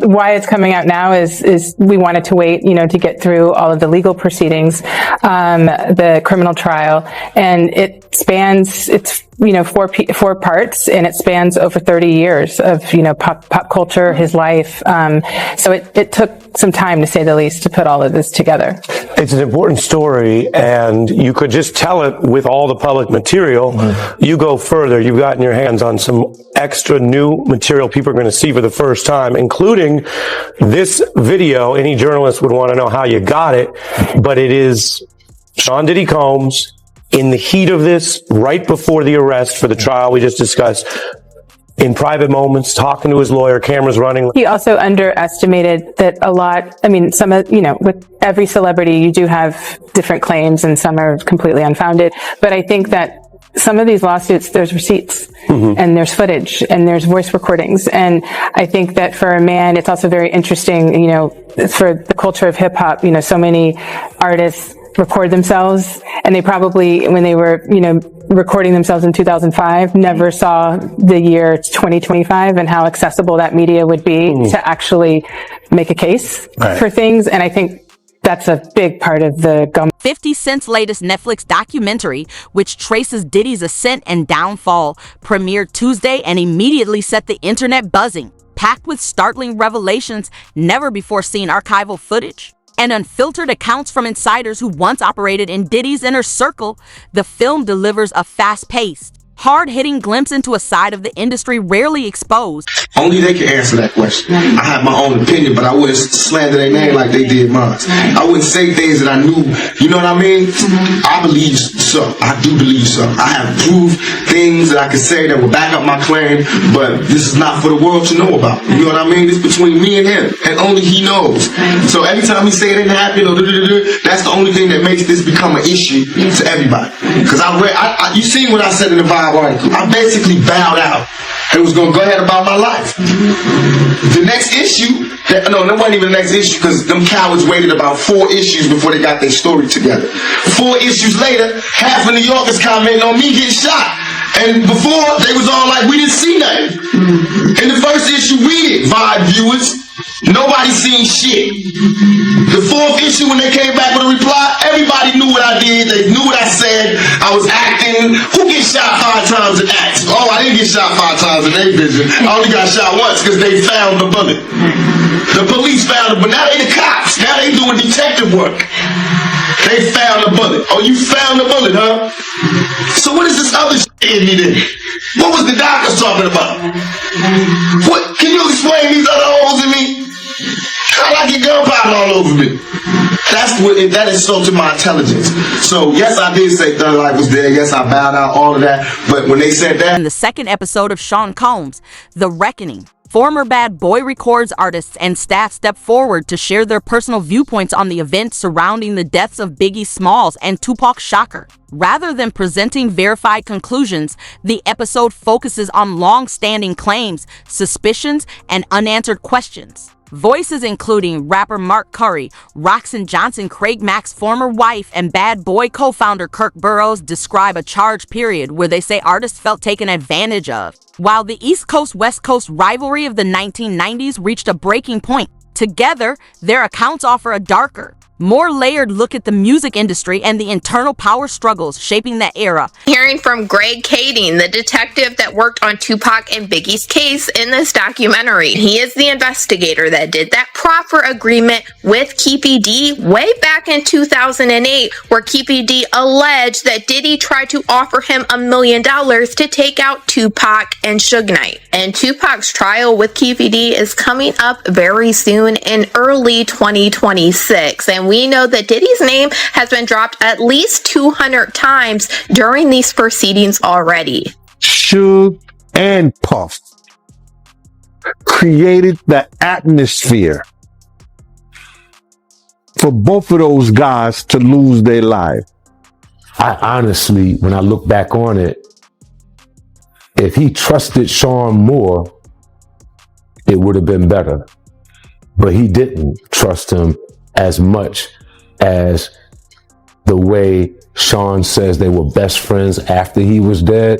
why it's coming out now is we wanted to wait, to get through all of the legal proceedings, the criminal trial, and it's 4 parts, and it spans over 30 years of, pop culture, his life. So it took some time, to say the least, to put all of this together. It's an important story, and you could just tell it with all the public material. Mm-hmm. You go further, you've gotten your hands on some extra new material people are going to see for the first time, including this video. Any journalist would want to know how you got it, but it is Sean Diddy Combs in the heat of this, right before the arrest for the trial we just discussed, in private moments, talking to his lawyer, cameras running. He also underestimated that with every celebrity, you do have different claims, and some are completely unfounded. But I think that some of these lawsuits, there's receipts, mm-hmm. and there's footage, and there's voice recordings. And I think that for a man, it's also very interesting, for the culture of hip hop, so many artists record themselves, and they probably, when they were, recording themselves in 2005, never saw the year 2025 and how accessible that media would be to actually make a case for things. And I think that's a big part of the 50 Cent's latest Netflix documentary, which traces Diddy's ascent and downfall, premiered Tuesday and immediately set the internet buzzing, packed with startling revelations, never before seen archival footage, and unfiltered accounts from insiders who once operated in Diddy's inner circle. The film delivers a fast-paced, hard-hitting glimpse into a side of the industry rarely exposed. Only they can answer that question. I have my own opinion, but I wouldn't slander their name like they did mine. I wouldn't say things that I knew, you know what I mean? I believe so. I do believe so. I have proved things that I could say that will back up my claim, but this is not for the world to know about. You know what I mean? It's between me and him, and only he knows. So every time he say it didn't happen, or that's the only thing that makes this become an issue to everybody. Because you seen what I said in the Bible article. I basically bowed out and was going to go ahead about my life. The next issue, that wasn't even the next issue, because them cowards waited about 4 issues before they got their story together. 4 issues later, half of New Yorkers commenting on me getting shot. And before, they was all like, we didn't see nothing. In the first issue, we did, Vibe viewers. Nobody seen shit. The 4th issue, when they came back with a reply, everybody knew what I did. They knew what I said. I was acting. Who gets shot 5 times in acts? Oh, I didn't get shot 5 times in their vision. I only got shot once because they found the bullet. The police found it, but now they the cops. Now they doing detective work. They found the bullet. Oh, you found the bullet, huh? So what is this other shit in me then? What was the doctors talking about? What? Can you explain these other holes in me? How'd I get gunpowder all over me? That insulted my intelligence. So yes, I did say Thug Life was there. Yes, I bowed out, all of that. But when they said that, in the second episode of Sean Combs, The Reckoning, former Bad Boy Records artists and staff step forward to share their personal viewpoints on the events surrounding the deaths of Biggie Smalls and Tupac Shakur. Rather than presenting verified conclusions, the episode focuses on long-standing claims, suspicions, and unanswered questions. Voices including rapper Mark Curry, Roxanne Johnson, Craig Mack's former wife, and Bad Boy co-founder Kirk Burroughs describe a charged period where they say artists felt taken advantage of. While the East Coast-West Coast rivalry of the 1990s reached a breaking point, together, their accounts offer a darker, more layered look at the music industry and the internal power struggles shaping that era. Hearing from Greg Kading, the detective that worked on Tupac and Biggie's case in this documentary. He is the investigator that did that proffer agreement with Keefe D way back in 2008, where Keefe D alleged that Diddy tried to offer him $1 million to take out Tupac and Suge Knight. And Tupac's trial with Keefe D is coming up very soon in early 2026. And we know that Diddy's name has been dropped at least 200 times during these proceedings already. Suge and Puff created the atmosphere for both of those guys to lose their life. I honestly, when I look back on it, if he trusted Sean more, it would have been better. But he didn't trust him as much as the way Sean says they were best friends after he was dead.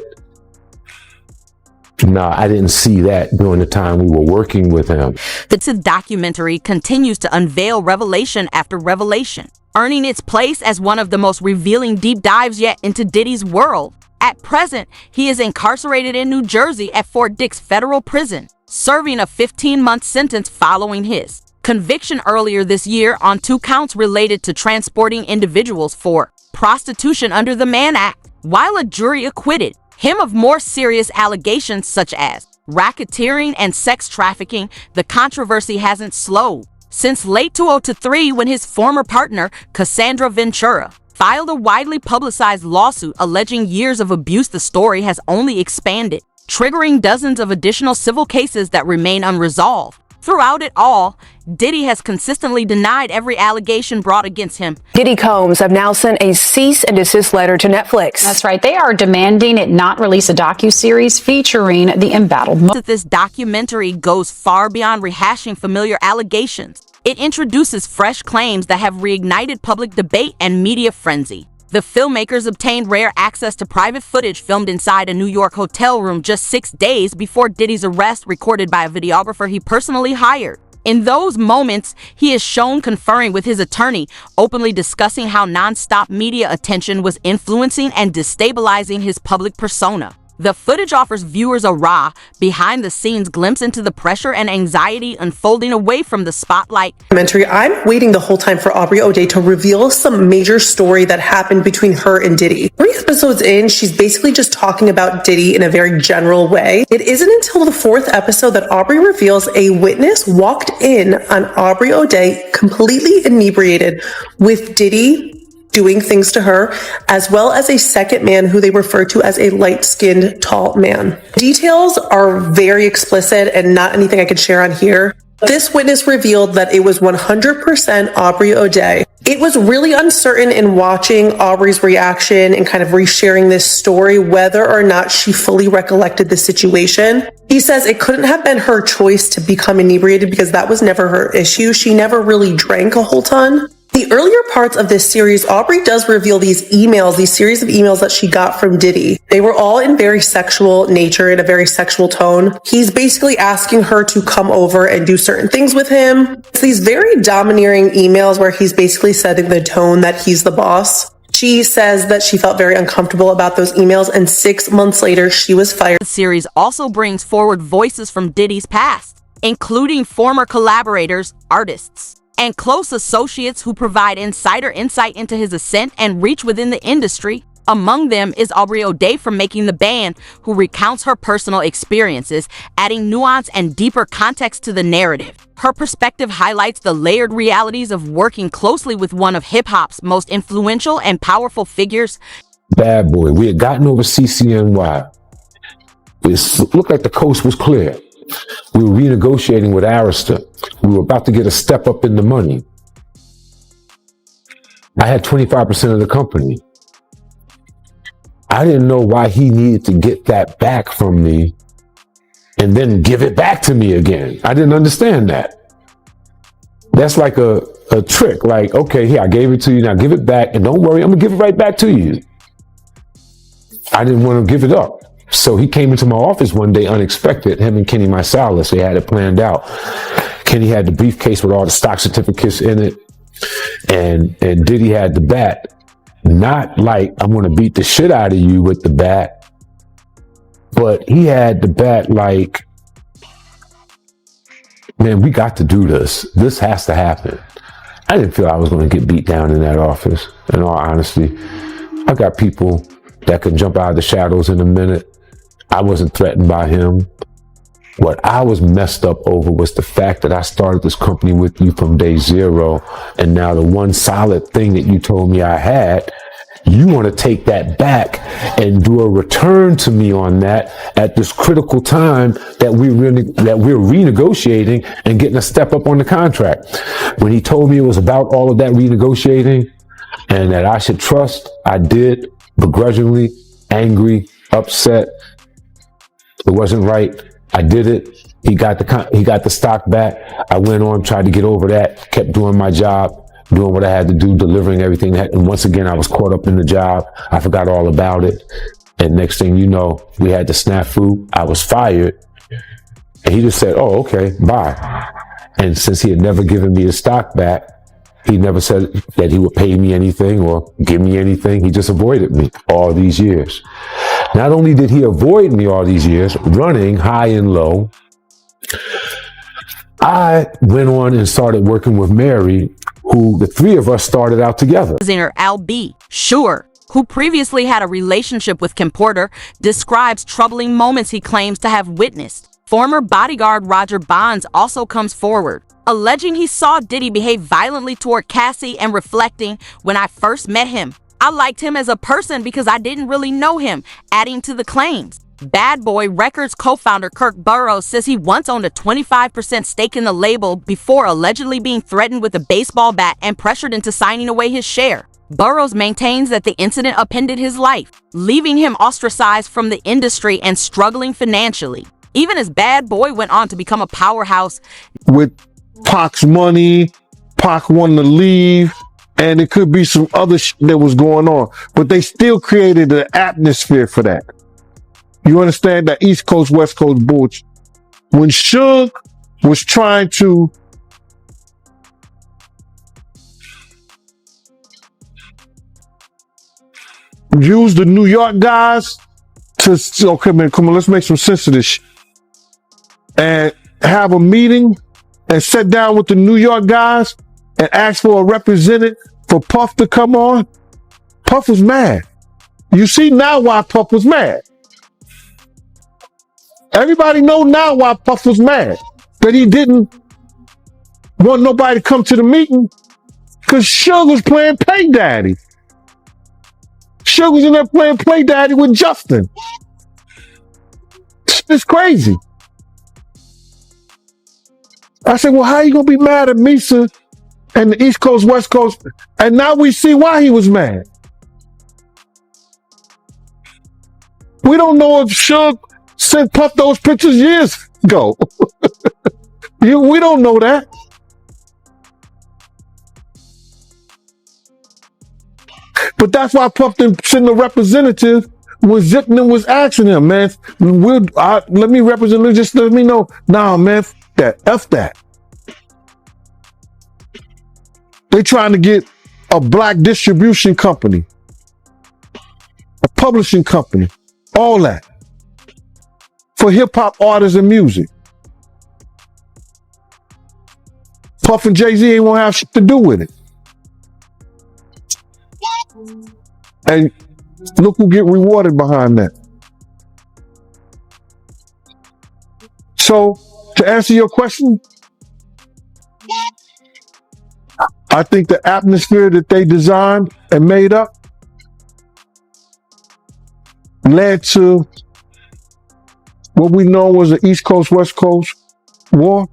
Nah, I didn't see that during the time we were working with him. The documentary continues to unveil revelation after revelation, earning its place as one of the most revealing deep dives yet into Diddy's world. At present, he is incarcerated in New Jersey at Fort Dix Federal Prison, serving a 15-month sentence following his conviction earlier this year on 2 counts related to transporting individuals for prostitution under the Mann Act, while a jury acquitted him of more serious allegations such as racketeering and sex trafficking. The controversy hasn't slowed since late 2003 when his former partner, Cassandra Ventura, filed a widely publicized lawsuit alleging years of abuse. The story has only expanded, triggering dozens of additional civil cases that remain unresolved. Throughout it all, Diddy has consistently denied every allegation brought against him. Diddy Combs have now sent a cease and desist letter to Netflix. That's right. They are demanding it not release a docuseries featuring the embattled. This documentary goes far beyond rehashing familiar allegations. It introduces fresh claims that have reignited public debate and media frenzy. The filmmakers obtained rare access to private footage filmed inside a New York hotel room just 6 days before Diddy's arrest, recorded by a videographer he personally hired. In those moments, he is shown conferring with his attorney, openly discussing how non-stop media attention was influencing and destabilizing his public persona. The footage offers viewers a raw, behind-the-scenes glimpse into the pressure and anxiety unfolding away from the spotlight. I'm waiting the whole time for Aubrey O'Day to reveal some major story that happened between her and Diddy. 3 episodes in, she's basically just talking about Diddy in a very general way. It isn't until the 4th episode that Aubrey reveals a witness walked in on Aubrey O'Day completely inebriated with Diddy doing things to her, as well as a second man who they refer to as a light-skinned, tall man. Details are very explicit and not anything I could share on here. This witness revealed that it was 100% Aubrey O'Day. It was really uncertain in watching Aubrey's reaction and kind of resharing this story whether or not she fully recollected the situation. He says it couldn't have been her choice to become inebriated because that was never her issue. She never really drank a whole ton. The earlier parts of this series, Aubrey does reveal these series of emails that she got from Diddy. They were all in very sexual nature, in a very sexual tone. He's basically asking her to come over and do certain things with him. It's these very domineering emails where he's basically setting the tone that he's the boss. She says that she felt very uncomfortable about those emails, and 6 months later, she was fired. The series also brings forward voices from Diddy's past, including former collaborators, artists, and close associates who provide insider insight into his ascent and reach within the industry. Among them is Aubrey O'Day from Making the Band, who recounts her personal experiences, adding nuance and deeper context to the narrative. Her perspective highlights the layered realities of working closely with one of hip-hop's most influential and powerful figures. Bad boy. We had gotten over CCNY. It looked like the coast was clear. We were renegotiating with Arista. We were about to get a step up in the money. I had 25% of the company. I didn't know why he needed to get that back from me and then give it back to me again. I didn't understand that. That's like a trick. Like, okay, here, I gave it to you. Now give it back. And don't worry, I'm going to give it right back to you. I didn't want to give it up. So he came into my office one day unexpected, him and Kenny Marsalis. They had it planned out. Kenny had the briefcase with all the stock certificates in it. And Diddy had the bat. Not like I'm going to beat the shit out of you with the bat. But he had the bat like, man, we got to do this. This has to happen. I didn't feel I was going to get beat down in that office, in all honesty. I got people that can jump out of the shadows in a minute. I wasn't threatened by him. What I was messed up over was the fact that I started this company with you from day 0. And now the one solid thing that you told me I had, you want to take that back and do a return to me on that at this critical time that we're renegotiating and getting a step up on the contract. When he told me it was about all of that renegotiating and that I should trust, I did, begrudgingly, angry, upset. It wasn't right. I did it. He got the stock back. I went on, tried to get over that, kept doing my job, doing what I had to do, delivering everything. And once again, I was caught up in the job. I forgot all about it. And next thing you know, we had the snafu. I was fired. And he just said, oh, okay, bye. And since he had never given me his stock back, he never said that he would pay me anything or give me anything. He just avoided me all these years. Not only did he avoid me all these years, running high and low, I went on and started working with Mary, who the three of us started out together. Singer Al B. Sure, who previously had a relationship with Kim Porter, describes troubling moments he claims to have witnessed. Former bodyguard Roger Bonds also comes forward, alleging he saw Diddy behave violently toward Cassie and reflecting, when I first met him, I liked him as a person because I didn't really know him, adding to the claims. Bad Boy Records co-founder Kirk Burroughs says he once owned a 25% stake in the label before allegedly being threatened with a baseball bat and pressured into signing away his share. Burroughs maintains that the incident upended his life, leaving him ostracized from the industry and struggling financially. Even as Bad Boy went on to become a powerhouse. With Pac's money, Pac wanted to leave, and it could be some other shit that was going on. But they still created an atmosphere for that. You understand that East Coast, West Coast bullshit. When Suge was trying to use the New York guys to, okay, man, come on, let's make some sense of this shit. And have a meeting and sit down with the New York guys and ask for a representative for Puff to come on. Puff was mad. You see now why Puff was mad. Everybody know now why Puff was mad. That he didn't want nobody to come to the meeting because Suge was playing Pay Daddy. Suge was in there playing Play Daddy with Justin. It's crazy. I said, well, how you gonna be mad at Misa and the East Coast, West Coast? And now we see why he was mad. We don't know if Suge sent Puff those pictures years ago. We don't know that. But that's why Puff didn't send a representative when Zipman was asking him, man, let me represent, just let me know. Nah, man, F that. They trying to get a black distribution company, a publishing company, all that for hip hop artists and music. Puff and Jay-Z ain't won't have shit to do with it. And look who get rewarded behind that. So, to answer your question, I think the atmosphere that they designed and made up led to what we know was an East Coast, West Coast war.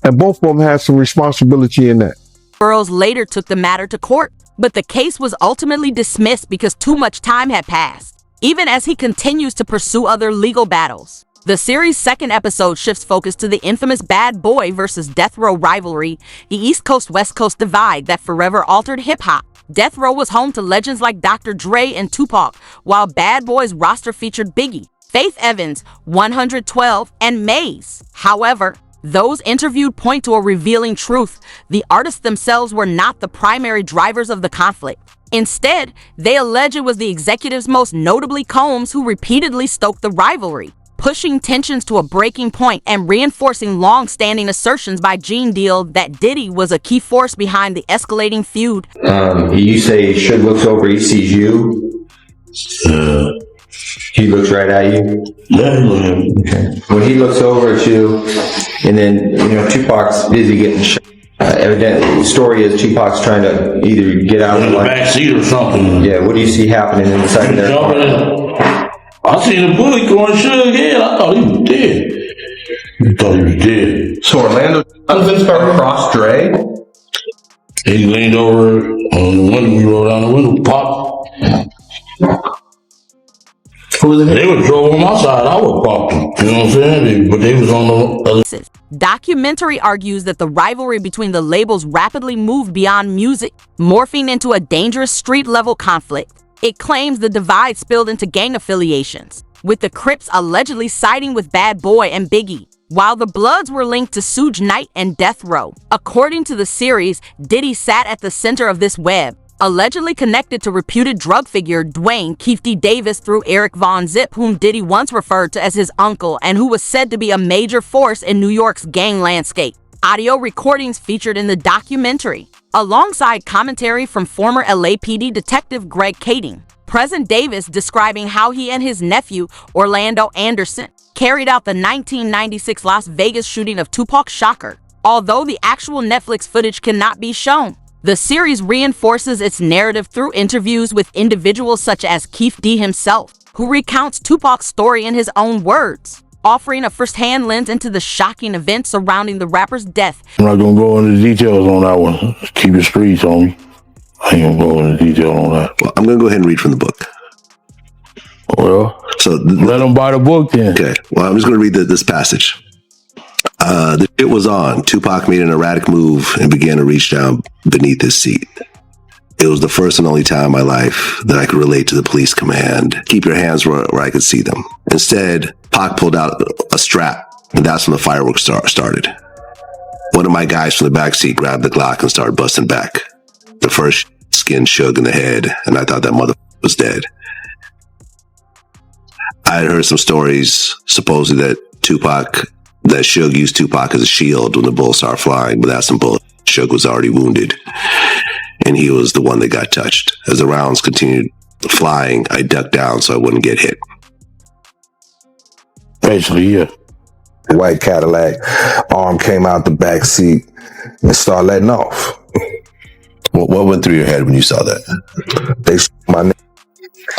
And both of them had some responsibility in that. Burroughs later took the matter to court, but the case was ultimately dismissed because too much time had passed, even as he continues to pursue other legal battles. The series' second episode shifts focus to the infamous Bad Boy versus Death Row rivalry, the East Coast-West Coast divide that forever altered hip-hop. Death Row was home to legends like Dr. Dre and Tupac, while Bad Boy's roster featured Biggie, Faith Evans, 112, and Maze. However, those interviewed point to a revealing truth. The artists themselves were not the primary drivers of the conflict. Instead, they allege it was the executives, most notably Combs, who repeatedly stoked the rivalry, pushing tensions to a breaking point and reinforcing long-standing assertions by Gene Deal that Diddy was a key force behind the escalating feud. You say Suge looks over, he sees you. He looks right at you. Okay. When he looks over at you, and then Tupac's busy getting shot. Evidently, the story is Tupac's trying to either get out in the back seat or something. Yeah. What do you see happening inside there? I seen the bullet going Suge's head. I thought he was dead. So Orlando across Dre. He leaned over on the window. We rolled down the window. Pop. They would drove on my side. I would pop them. You know what I'm saying? But they was on the other. Documentary argues that the rivalry between the labels rapidly moved beyond music, morphing into a dangerous street-level conflict. It claims the divide spilled into gang affiliations, with the Crips allegedly siding with Bad Boy and Biggie, while the Bloods were linked to Suge Knight and Death Row. According to the series, Diddy sat at the center of this web, allegedly connected to reputed drug figure Dwayne Keefe D. Davis through Eric Von Zip, whom Diddy once referred to as his uncle and who was said to be a major force in New York's gang landscape. Audio recordings featured in the documentary, alongside commentary from former LAPD detective Greg Kading. President Davis describing how he and his nephew, Orlando Anderson, carried out the 1996 Las Vegas shooting of Tupac Shakur. Although the actual Netflix footage cannot be shown, the series reinforces its narrative through interviews with individuals such as Keefe D himself, who recounts Tupac's story in his own words, offering a first-hand lens into the shocking events surrounding the rapper's death. I'm not gonna go into details on that one. Keep it streets on me. I ain't gonna go into detail on that. Well, I'm gonna go ahead and read from the book. Well, so let them buy the book then. Okay. Well, I'm just gonna read this passage. The shit was on. Tupac made an erratic move and began to reach down beneath his seat. It was the first and only time in my life that I could relate to the police command. Keep your hands where I could see them. Instead, Pac pulled out a strap, and that's when the fireworks started. One of my guys from the backseat grabbed the Glock and started busting back. The first skin shook in the head, and I thought that motherfucker was dead. I had heard some stories, supposedly that Suge used Tupac as a shield when the bullets started flying, but that's some bullshit. Suge was already wounded, and he was the one that got touched. As the rounds continued flying, I ducked down so I wouldn't get hit. Basically, yeah. The white Cadillac arm came out the back seat and started letting off. What went through your head when you saw that? They shot my name.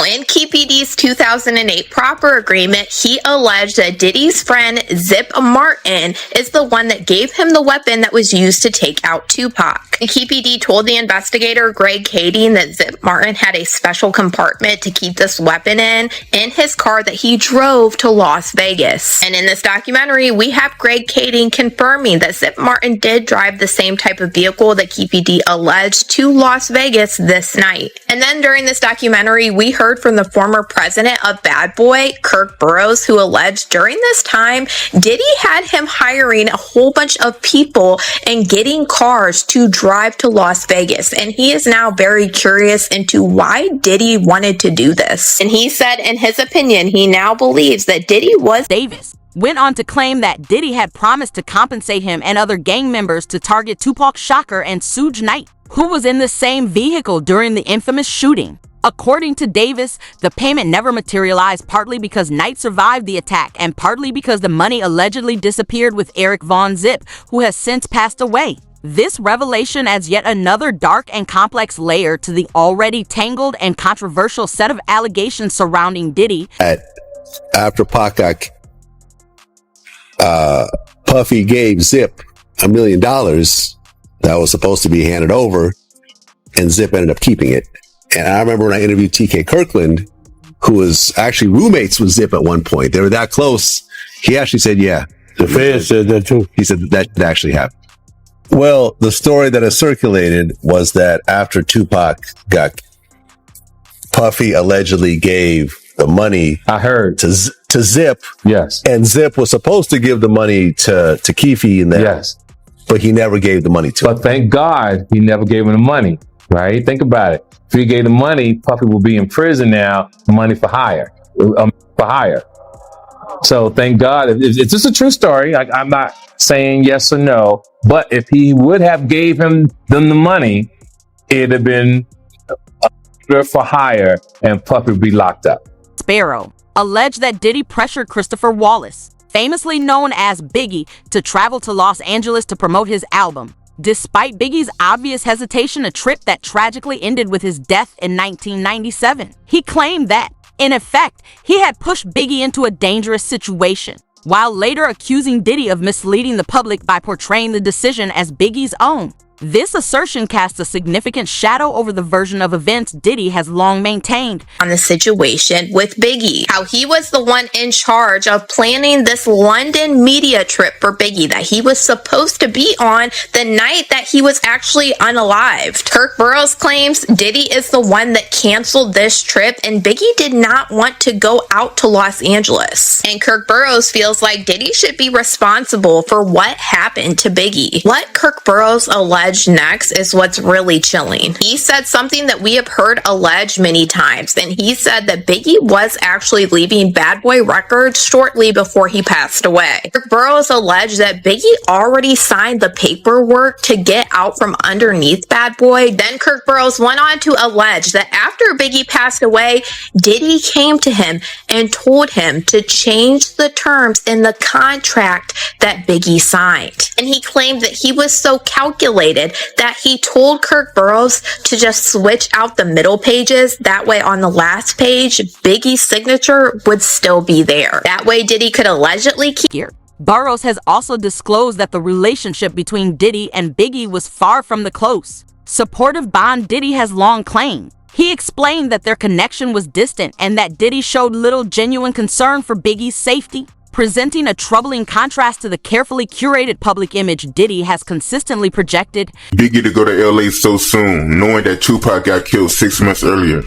In KPD's 2008 proper agreement, he alleged that Diddy's friend Zip Martin is the one that gave him the weapon that was used to take out Tupac. KPD told the investigator Greg Kading that Zip Martin had a special compartment to keep this weapon in his car that he drove to Las Vegas. And in this documentary, we have Greg Kading confirming that Zip Martin did drive the same type of vehicle that KPD alleged to Las Vegas this night. And then during this documentary, we heard from the former president of Bad Boy, Kirk Burroughs, who alleged during this time, Diddy had him hiring a whole bunch of people and getting cars to drive to Las Vegas. And he is now very curious into why Diddy wanted to do this. And he said, in his opinion, he now believes that Diddy was Davis went on to claim that Diddy had promised to compensate him and other gang members to target Tupac Shakur and Suge Knight, who was in the same vehicle during the infamous shooting. According to Davis, the payment never materialized, partly because Knight survived the attack and partly because the money allegedly disappeared with Eric Von Zip, who has since passed away. This revelation adds yet another dark and complex layer to the already tangled and controversial set of allegations surrounding Diddy. After Pac got Puffy gave Zip $1 million that was supposed to be handed over, and Zip ended up keeping it. And I remember when I interviewed TK Kirkland, who was actually roommates with Zip at one point. They were that close. He actually said, yeah. The feds said that too. He said that actually happened. Well, the story that has circulated was that after Tupac got, Puffy allegedly gave the money. I heard to Zip. Yes. And Zip was supposed to give the money to Keefe in that. Yes. But he never gave the money to him. But thank God he never gave him the money, right? Think about it. If he gave the money, Puffy will be in prison now, money for hire. So thank God. It's just a true story. I'm not saying yes or no, but if he would have gave them the money, it'd have been for hire and Puffy would be locked up. Sparrow alleged that Diddy pressured Christopher Wallace, famously known as Biggie, to travel to Los Angeles to promote his album. Despite Biggie's obvious hesitation, a trip that tragically ended with his death in 1997. He claimed that, in effect, he had pushed Biggie into a dangerous situation, while later accusing Diddy of misleading the public by portraying the decision as Biggie's own. This assertion casts a significant shadow over the version of events Diddy has long maintained on the situation with Biggie, how he was the one in charge of planning this London media trip for Biggie that he was supposed to be on the night that he was actually unalived. Kirk Burrows claims Diddy is the one that canceled this trip and Biggie did not want to go out to Los Angeles. And Kirk Burrows feels like Diddy should be responsible for what happened to Biggie. What Kirk Burrows alleged next is what's really chilling. He said something that we have heard alleged many times, and he said that Biggie was actually leaving Bad Boy Records shortly before he passed away. Kirk Burrows alleged that Biggie already signed the paperwork to get out from underneath Bad Boy. Then Kirk Burrows went on to allege that after Biggie passed away, Diddy came to him and told him to change the terms in the contract that Biggie signed. And he claimed that he was so calculated that he told Kirk Burrows to just switch out the middle pages. That way on the last page, Biggie's signature would still be there. That way Diddy could allegedly keep here. Burrows has also disclosed that the relationship between Diddy and Biggie was far from the close, supportive bond Diddy has long claimed. He explained that their connection was distant and that Diddy showed little genuine concern for Biggie's safety, presenting a troubling contrast to the carefully curated public image Diddy has consistently projected. Biggie to go to LA so soon, knowing that Tupac got killed 6 months earlier.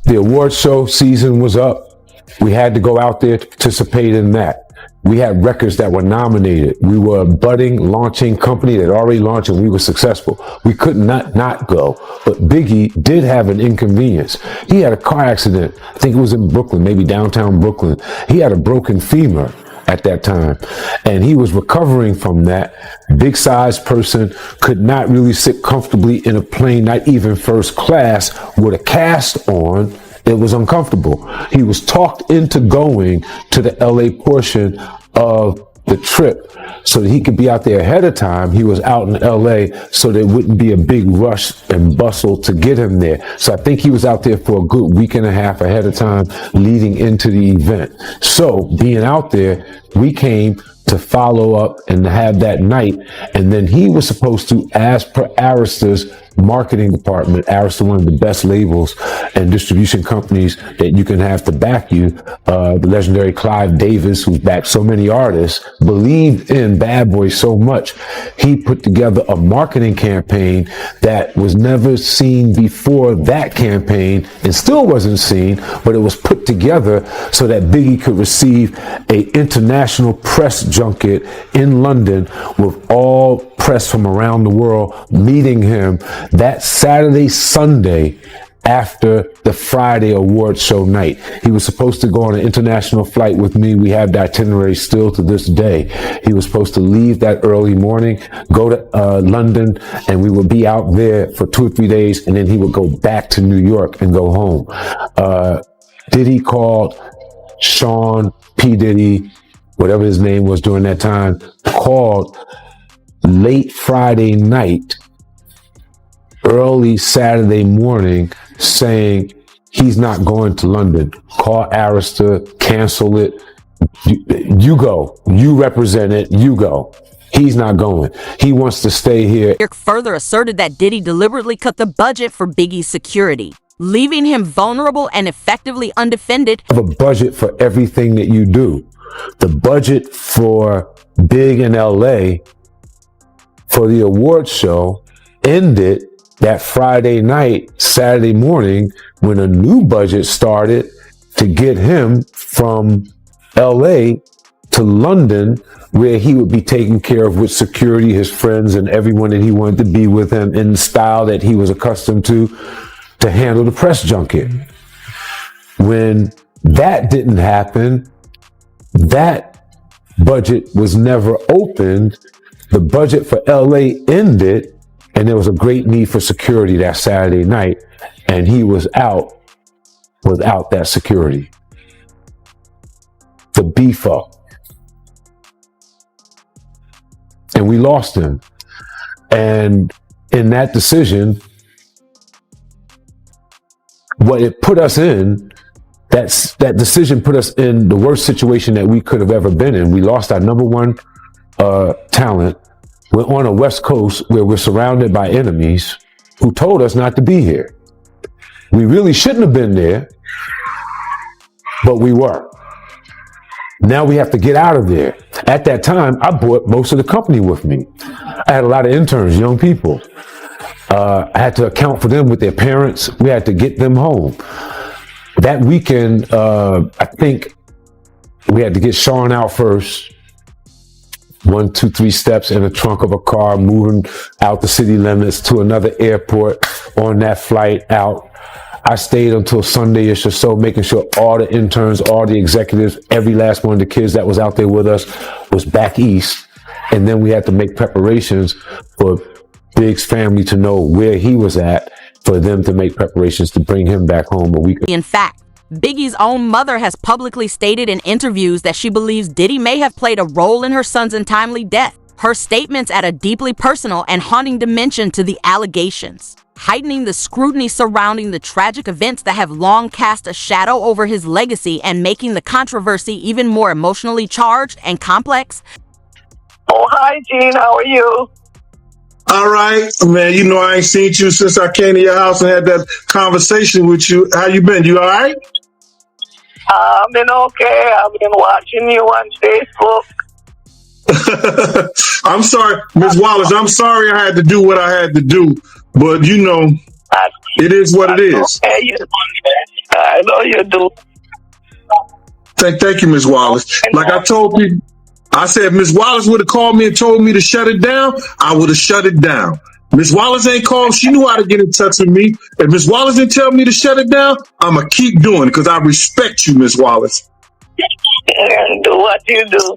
The award show season was up. We had to go out there to participate in that. We had records that were nominated. We were a budding, launching company that already launched and we were successful. We could not go. But Biggie did have an inconvenience. He had a car accident. I think it was in Brooklyn, maybe downtown Brooklyn. He had a broken femur at that time. And he was recovering from that. Big sized person, could not really sit comfortably in a plane, not even first class, with a cast on. It was uncomfortable. He was talked into going to the LA portion of the trip so that he could be out there ahead of time. He was out in LA so there wouldn't be a big rush and bustle to get him there. So I think he was out there for a good week and a half ahead of time leading into the event. So being out there, we came to follow up and to have that night. And then he was supposed to, as per Arresta's marketing department, Arista, one of the best labels and distribution companies that you can have to back you, the legendary Clive Davis, who backed so many artists, believed in Bad Boy so much, he put together a marketing campaign that was never seen before that campaign and still wasn't seen, but it was put together so that Biggie could receive a international press junket in London with all press from around the world meeting him that Saturday, Sunday after the Friday award show night. He was supposed to go on an international flight with me. We have the itinerary still to this day. He was supposed to leave that early morning, go to London, and we would be out there for 2 or 3 days, and then he would go back to New York and go home. Diddy called Sean P. Diddy, whatever his name was during that time, called late Friday night, early Saturday morning, saying he's not going to London. Call Arista, cancel it. You go. You represent it. You go. He's not going. He wants to stay here. Kirk further asserted that Diddy deliberately cut the budget for Biggie's security, leaving him vulnerable and effectively undefended. Have a budget for everything that you do. The budget for Big in LA for the award show ended that Friday night, Saturday morning, when a new budget started to get him from LA to London, where he would be taken care of with security, his friends, and everyone that he wanted to be with him in the style that he was accustomed to handle the press junket. When that didn't happen, that budget was never opened. The budget for LA ended, and there was a great need for security that Saturday night, and he was out without that security. The beef up. And we lost him. And in that decision, what it put us in, that decision put us in the worst situation that we could have ever been in. We lost our number one talent. We're on a West Coast where we're surrounded by enemies who told us not to be here. We really shouldn't have been there, but we were. Now we have to get out of there. At that time, I brought most of the company with me. I had a lot of interns, young people. I had to account for them with their parents. We had to get them home. That weekend, I think we had to get Sean out first. 1, 2, 3 steps in the trunk of a car, moving out the city limits to another airport on that flight out. I stayed until Sunday-ish or so, making sure all the interns, all the executives, every last one of the kids that was out there with us was back east. And then we had to make preparations for Big's family to know where he was at, for them to make preparations to bring him back home a week. In fact, Biggie's own mother has publicly stated in interviews that she believes Diddy may have played a role in her son's untimely death. Her statements add a deeply personal and haunting dimension to the allegations, heightening the scrutiny surrounding the tragic events that have long cast a shadow over his legacy and making the controversy even more emotionally charged and complex. Oh, hi, Gene. How are you? All right, man. You know I ain't seen you since I came to your house and had that conversation with you. How you been? You all right? I've been okay. I've been watching you on Facebook. I'm sorry, Ms. Wallace. I'm sorry I had to do what I had to do, but you know, it is what it is. Okay, I know you do. Thank you, Ms. Wallace. Like I told people, I said if Ms. Wallace would have called me and told me to shut it down, I would have shut it down. Ms. Wallace ain't called. She knew how to get in touch with me. If Ms. Wallace didn't tell me to shut it down, I'm going to keep doing it because I respect you, Ms. Wallace. And do what you do.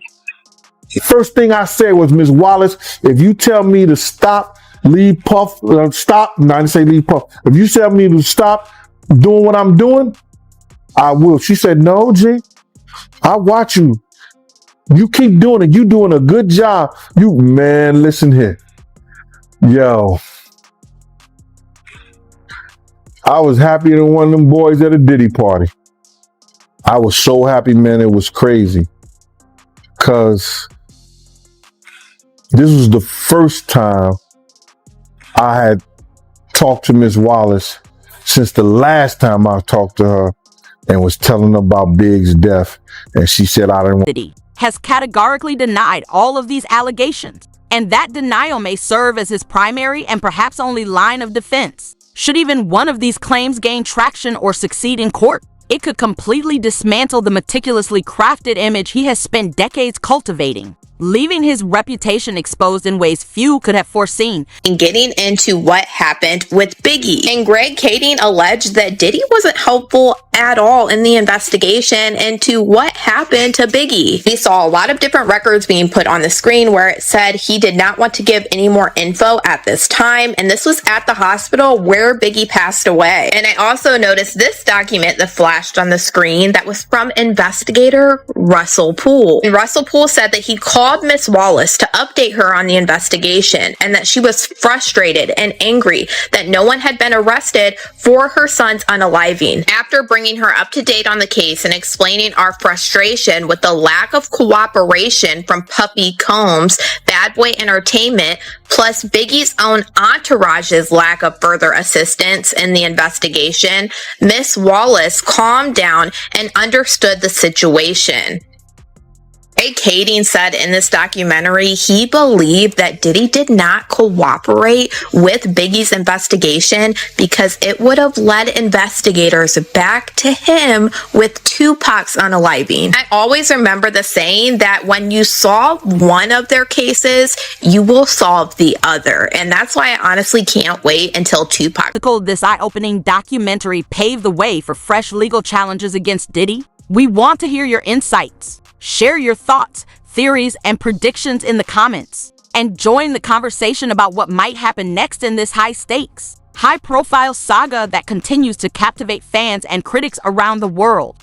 First thing I said was, Ms. Wallace, if you tell me to stop, leave Puff, stop, no, I didn't say leave Puff. If you tell me to stop doing what I'm doing, I will. She said, no, G, I watch you. You keep doing it. You doing a good job. You, man, listen here. Yo, I was happier than one of them boys at a Diddy party. I was so happy, man. It was crazy. Because this was the first time I had talked to Miss Wallace since the last time I talked to her and was telling her about Big's death. And she said, I didn't want. Diddy has categorically denied all of these allegations, and that denial may serve as his primary and perhaps only line of defense. Should even one of these claims gain traction or succeed in court, it could completely dismantle the meticulously crafted image he has spent decades cultivating, leaving his reputation exposed in ways few could have foreseen. And getting into what happened with Biggie. And Greg Kading alleged that Diddy wasn't helpful at all in the investigation into what happened to Biggie. We saw a lot of different records being put on the screen where it said he did not want to give any more info at this time, and this was at the hospital where Biggie passed away. And I also noticed this document that flashed on the screen that was from investigator Russell Poole. And Russell Poole said that he called Miss Wallace to update her on the investigation and that she was frustrated and angry that no one had been arrested for her son's unaliving. After bringing her up to date on the case and explaining our frustration with the lack of cooperation from Puffy Combs, Bad Boy Entertainment, plus Biggie's own entourage's lack of further assistance in the investigation, Miss Wallace calmed down and understood the situation. Greg Kading said in this documentary he believed that Diddy did not cooperate with Biggie's investigation because it would have led investigators back to him with Tupac's unaliving. I always remember the saying that when you solve one of their cases, you will solve the other. And that's why I honestly can't wait until Tupac. This eye-opening documentary paved the way for fresh legal challenges against Diddy. We want to hear your insights. Share your thoughts, theories, and predictions in the comments, and join the conversation about what might happen next in this high-stakes, high-profile saga that continues to captivate fans and critics around the world.